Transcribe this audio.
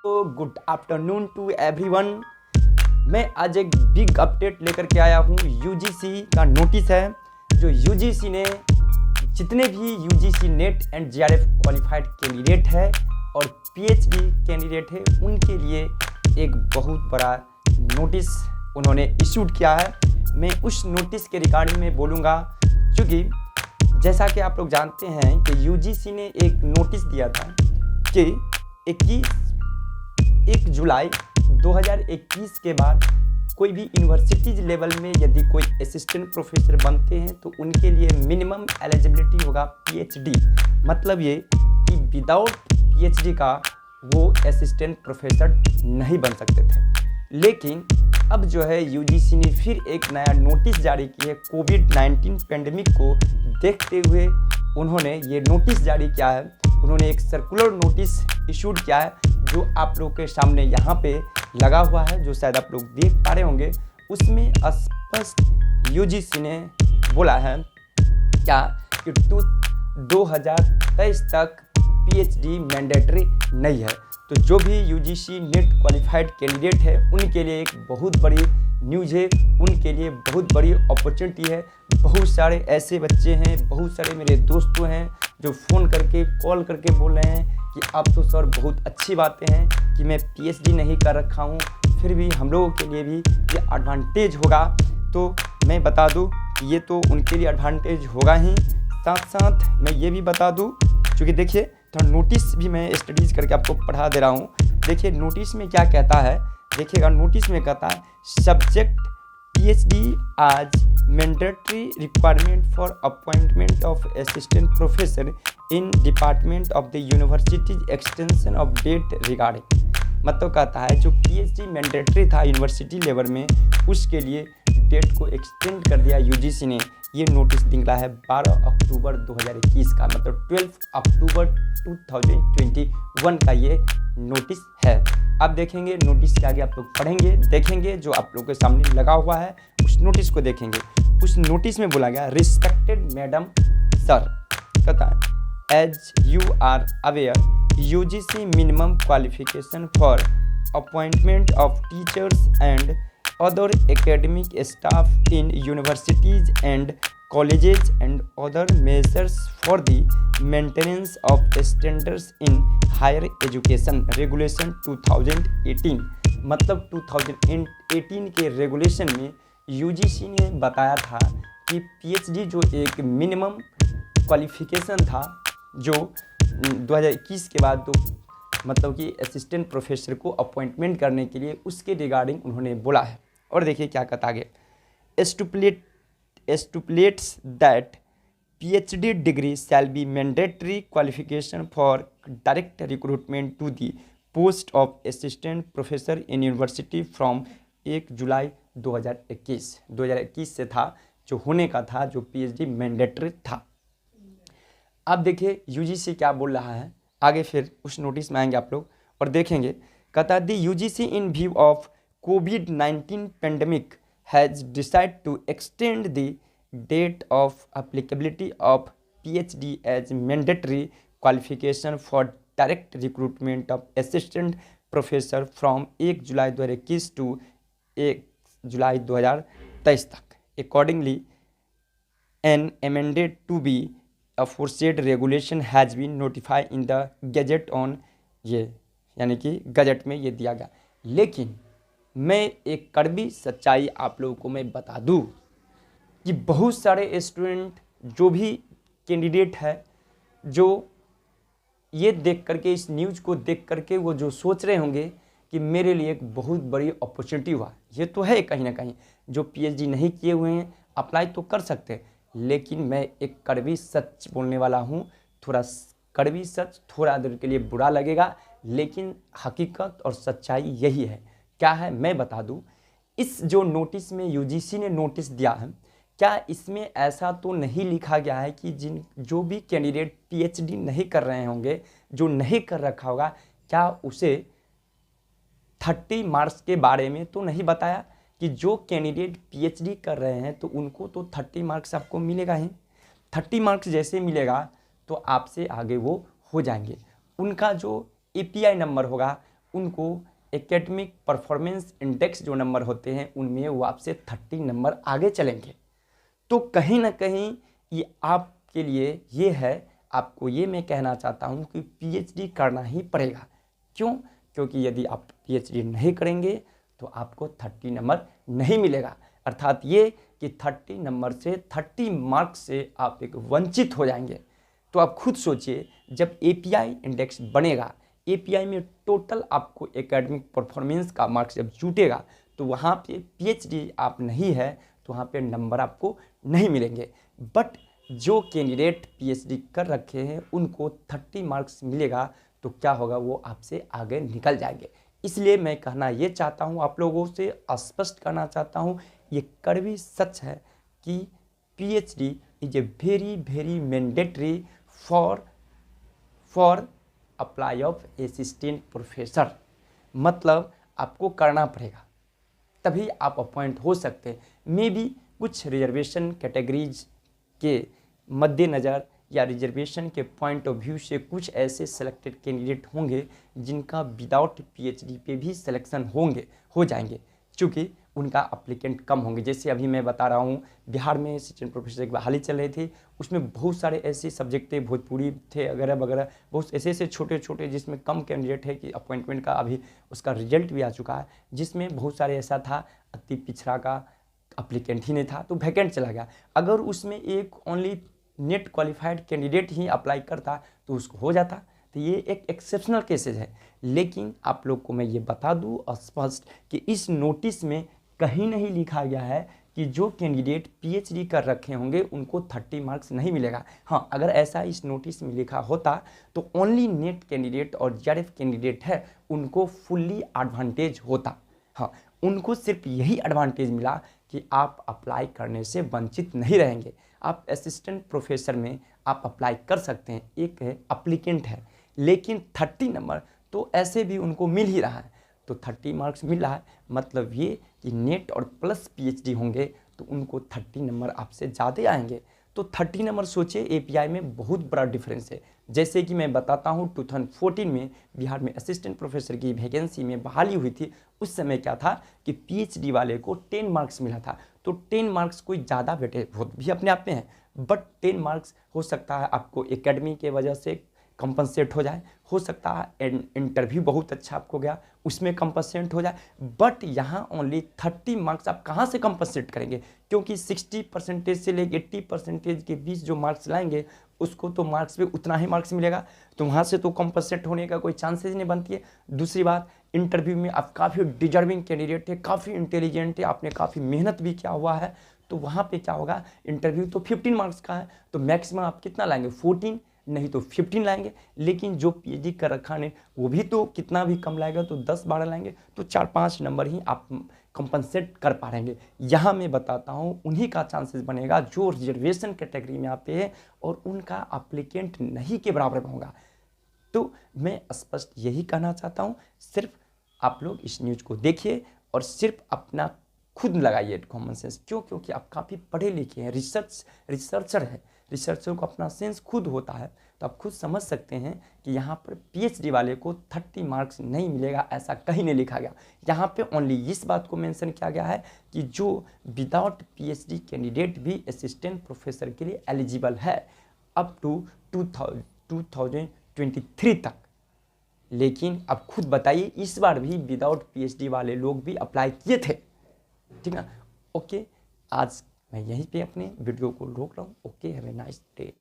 तो good afternoon to everyone. मैं आज एक बिग अपडेट लेकर के आया हूँ। यूजीसी का नोटिस है, जो यूजीसी ने जितने भी UGC net and JRF qualified candidate है और पीएचडी कैंडिडेट है, उनके लिए एक बहुत बड़ा नोटिस उन्होंने इशूड किया है। मैं उस नोटिस के रिगार्डिंग में बोलूँगा, क्योंकि जैसा कि आप लोग जानते हैं कि यूजीसी ने एक नोटिस दिया था कि 1 जुलाई 2021 के बाद कोई भी यूनिवर्सिटीज लेवल में यदि कोई असिस्टेंट प्रोफेसर बनते हैं तो उनके लिए मिनिमम एलिजिबिलिटी होगा पीएचडी। मतलब ये कि विदाउट पीएचडी का वो असिस्टेंट प्रोफेसर नहीं बन सकते थे। लेकिन अब जो है यूजीसी ने फिर एक नया नोटिस जारी की है। कोविड-19 पेंडेमिक को देखते हुए उन्होंने ये नोटिस जारी किया है। उन्होंने एक सर्कुलर नोटिस इशूड किया है, जो आप लोग के सामने यहाँ पे लगा हुआ है, जो शायद आप लोग देख पा रहे होंगे। उसमें स्पष्ट यूजीसी ने बोला है क्या कि 2023 तक पीएचडी मैंडेटरी नहीं है। तो जो भी यूजीसी नेट क्वालिफाइड कैंडिडेट है, उनके लिए एक बहुत बड़ी न्यूज़ है, उनके लिए बहुत बड़ी अपॉर्चुनिटी है। बहुत सारे ऐसे बच्चे हैं, बहुत सारे मेरे दोस्तों हैं जो फ़ोन करके कॉल करके बोल रहे हैं कि अब तो सर बहुत अच्छी बातें हैं कि मैं पीएचडी नहीं कर रखा हूँ, फिर भी हम लोगों के लिए भी ये एडवांटेज होगा। तो मैं बता दूँ कि ये तो उनके लिए एडवांटेज होगा ही, साथ साथ मैं ये भी बता दूँ, क्योंकि देखिए थोड़ा नोटिस भी मैं स्टडीज़ करके आपको पढ़ा दे रहा हूँ। देखिए नोटिस में क्या कहता है, देखिएगा नोटिस में कहता है subject PhD as mandatory requirement for appointment of assistant professor in department of the university's extension of date regarding। मतलब कहता है जो PhD मैंडेटरी था यूनिवर्सिटी लेवल में, उसके लिए डेट को एक्सटेंड कर दिया यूजीसी ने। ये नोटिस निकला है 12 अक्टूबर 2021 का, मतलब 12 अक्टूबर 2021 का ये नोटिस है। अब देखेंगे नोटिस के आगे, आप लोग पढ़ेंगे, देखेंगे, जो आप लोग के सामने लगा हुआ है उस नोटिस को देखेंगे। उस नोटिस में बोला गया, रिस्पेक्टेड मैडम सर, कहता है as you are aware UGC minimum qualification for appointment of teachers and other academic staff in universities and colleges and other measures for the maintenance of standards in higher education regulation 2018। मतलब 2018 के regulation में UGC ने बताया था कि PhD जो एक minimum qualification था, जो 2021 के बाद तो मतलब कि असिस्टेंट प्रोफेसर को अपॉइंटमेंट करने के लिए, उसके रिगार्डिंग उन्होंने बोला है। और देखिए क्या कहता आगे, stipulates that PhD degree shall be mandatory qualification for direct recruitment to the post of assistant professor in university from 1 July 2021 से था, जो होने का था, जो पीएचडी मैंडेटरी था। अब देखिए यूजीसी क्या बोल रहा है आगे, फिर उस नोटिस में आएंगे आप लोग और देखेंगे। कहता the UGC in view of COVID-19 pandemic has decided to extend the date of applicability of PhD as mandatory qualification for direct recruitment of assistant professor from 1 July 2021 to 1 जुलाई 2023 तक। Accordingly, an amended to be aforesaid regulation has been notified in the gazette on, ये यानी कि gazette में ये दिया गया। लेकिन मैं एक कड़वी सच्चाई आप लोगों को मैं बता दूं कि बहुत सारे स्टूडेंट, जो भी कैंडिडेट है, जो ये देख करके, इस न्यूज़ को देख करके वो जो सोच रहे होंगे कि मेरे लिए एक बहुत बड़ी अपॉर्चुनिटी हुआ। ये तो है कहीं ना कहीं, जो पीएचडी नहीं किए हुए हैं अप्लाई तो कर सकते हैं, लेकिन मैं एक कड़वी सच बोलने वाला हूँ। थोड़ा कड़वी सच थोड़ा देर के लिए बुरा लगेगा, लेकिन हकीकत और सच्चाई यही है। क्या है मैं बता दूं, इस जो नोटिस में यूजीसी ने नोटिस दिया है, क्या इसमें ऐसा तो नहीं लिखा गया है कि जो भी कैंडिडेट पीएचडी नहीं कर रहे होंगे, जो नहीं कर रखा होगा, क्या उसे 30 मार्क्स के बारे में तो नहीं बताया कि जो कैंडिडेट पीएचडी कर रहे हैं तो उनको तो 30 मार्क्स आपको मिलेगा ही। 30 मार्क्स जैसे मिलेगा तो आपसे आगे वो हो जाएंगे। उनका जो एपीआई नंबर होगा उनको एकेडमिक परफॉर्मेंस इंडेक्स जो नंबर होते हैं उनमें वो आपसे 30 नंबर आगे चलेंगे। तो कहीं ना कहीं ये आपके लिए ये है, आपको ये मैं कहना चाहता हूँ कि पीएचडी करना ही पड़ेगा। क्यों? क्योंकि यदि आप पीएचडी नहीं करेंगे तो आपको 30 नंबर नहीं मिलेगा। अर्थात ये कि 30 नंबर से 30 मार्क्स से आप एक वंचित हो जाएंगे। तो आप खुद सोचिए, जब एपीआई इंडेक्स बनेगा, एपीआई में टोटल आपको एकेडमिक परफॉर्मेंस का मार्क्स जब जुटेगा तो वहाँ पे पीएचडी आप नहीं है तो वहाँ पे नंबर आपको नहीं मिलेंगे। बट जो कैंडिडेट पीएचडी कर रखे हैं उनको 30 मार्क्स मिलेगा तो क्या होगा, वो आपसे आगे निकल जाएंगे। इसलिए मैं कहना ये चाहता हूँ, आप लोगों से स्पष्ट करना चाहता हूँ, ये कड़वी सच है कि PhD is a very very mandatory for apply of assistant professor. मतलब आपको करना पड़ेगा तभी आप अपॉइंट हो सकते हैं। मे बी कुछ रिजर्वेशन कैटेगरीज के मद्देनज़र या रिजर्वेशन के पॉइंट ऑफ व्यू से कुछ ऐसे सेलेक्टेड कैंडिडेट होंगे जिनका विदाउट पीएचडी पे भी सिलेक्शन हो जाएंगे, क्योंकि उनका अप्लीकेंट कम होंगे। जैसे अभी मैं बता रहा हूँ, बिहार में असिस्टेंट प्रोफेसर की बहाली चल रही थी, उसमें बहुत सारे ऐसे सब्जेक्ट थे, भोजपुरी थे वगैरह वगैरह, बहुत ऐसे छोटे छोटे जिसमें कम कैंडिडेट है कि अपॉइंटमेंट का अभी उसका रिजल्ट भी आ चुका है, जिसमें बहुत सारे ऐसा था अति पिछड़ा का अप्लीकेंट ही नहीं था तो वैकेंट चला गया। अगर उसमें एक ओनली नेट क्वालिफाइड कैंडिडेट ही अप्लाई करता तो उसको हो जाता। तो ये एक एक्सेप्शनल केसेज है। लेकिन आप लोग को मैं ये बता दूं स्पष्ट कि इस नोटिस में कहीं नहीं लिखा गया है कि जो कैंडिडेट पीएचडी कर रखे होंगे उनको 30 मार्क्स नहीं मिलेगा। हाँ, अगर ऐसा इस नोटिस में लिखा होता तो ओनली नेट कैंडिडेट और जेआरएफ कैंडिडेट है उनको फुल्ली एडवांटेज होता। हाँ, उनको सिर्फ यही एडवांटेज मिला कि आप अप्लाई करने से वंचित नहीं रहेंगे। आप असिस्टेंट प्रोफेसर में आप अप्लाई कर सकते हैं, एक है अप्लीकेंट है, लेकिन 30 नंबर तो ऐसे भी उनको मिल ही रहा है। तो 30 मार्क्स मिल रहा है, मतलब ये कि नेट और प्लस पीएचडी होंगे तो उनको 30 नंबर आपसे ज़्यादा आएंगे। तो 30 नंबर सोचिए, एपीआई में बहुत बड़ा डिफरेंस है। जैसे कि मैं बताता हूँ, 2014 में बिहार में असिस्टेंट प्रोफेसर की वैकेंसी में बहाली हुई थी। उस समय क्या था कि पीएचडी वाले को 10 मार्क्स मिला था। तो 10 मार्क्स कोई ज़्यादा बेटे बहुत भी अपने आप में है, बट 10 मार्क्स हो सकता है आपको एकेडमी के वजह से कंपनसेट हो सकता है इंटरव्यू बहुत अच्छा आपको गया उसमें कंपनसेट हो जाए। बट यहाँ ओनली 30 मार्क्स आप कहाँ से कंपनसेट करेंगे, क्योंकि 60% से लेकर 80% के बीच जो मार्क्स लाएंगे उसको तो मार्क्स पे उतना ही मार्क्स मिलेगा, तो वहाँ से तो कंपनसेट होने का कोई चांसेस नहीं बनती है। दूसरी बात, इंटरव्यू में आप काफ़ी डिजर्विंग कैंडिडेट है, काफ़ी इंटेलिजेंट है, आपने काफ़ी मेहनत भी किया हुआ है, तो वहाँ पे क्या होगा, इंटरव्यू तो 15 मार्क्स का है, तो मैक्सिमम आप कितना लाएंगे, 14 नहीं तो 15 लाएंगे। लेकिन जो पीएचडी कर रखा ने वो भी तो कितना भी कम लाएगा, तो 10-12 लाएंगे, तो 4-5 नंबर ही आप कंपनसेट कर पाएंगे। यहाँ मैं बताता हूँ उन्हीं का चांसेस बनेगा जो रिजर्वेशन कैटेगरी में आते हैं और उनका अप्लीकेंट नहीं के बराबर होगा। तो मैं स्पष्ट यही कहना चाहता हूँ, सिर्फ आप लोग इस न्यूज़ को देखिए और सिर्फ अपना खुद लगाइए कॉमन सेंस। क्यों? क्योंकि आप काफ़ी पढ़े लिखे हैं, रिसर्चर है, रिसर्चर को अपना सेंस खुद होता है, तो आप खुद समझ सकते हैं कि यहाँ पर पीएचडी वाले को 30 मार्क्स नहीं मिलेगा, ऐसा कहीं नहीं लिखा गया। यहाँ पे ओनली इस बात को मेंशन किया गया है कि जो विदाउट पीएचडी कैंडिडेट भी असिस्टेंट प्रोफेसर के लिए एलिजिबल है अप टू 2023 तक। लेकिन आप खुद बताइए, इस बार भी विदाउट पीएचडी वाले लोग भी अप्लाई किए थे, ठीक ना। ओके, आज मैं यहीं पे अपने वीडियो को रोक रहा हूँ। Okay, have a nice day.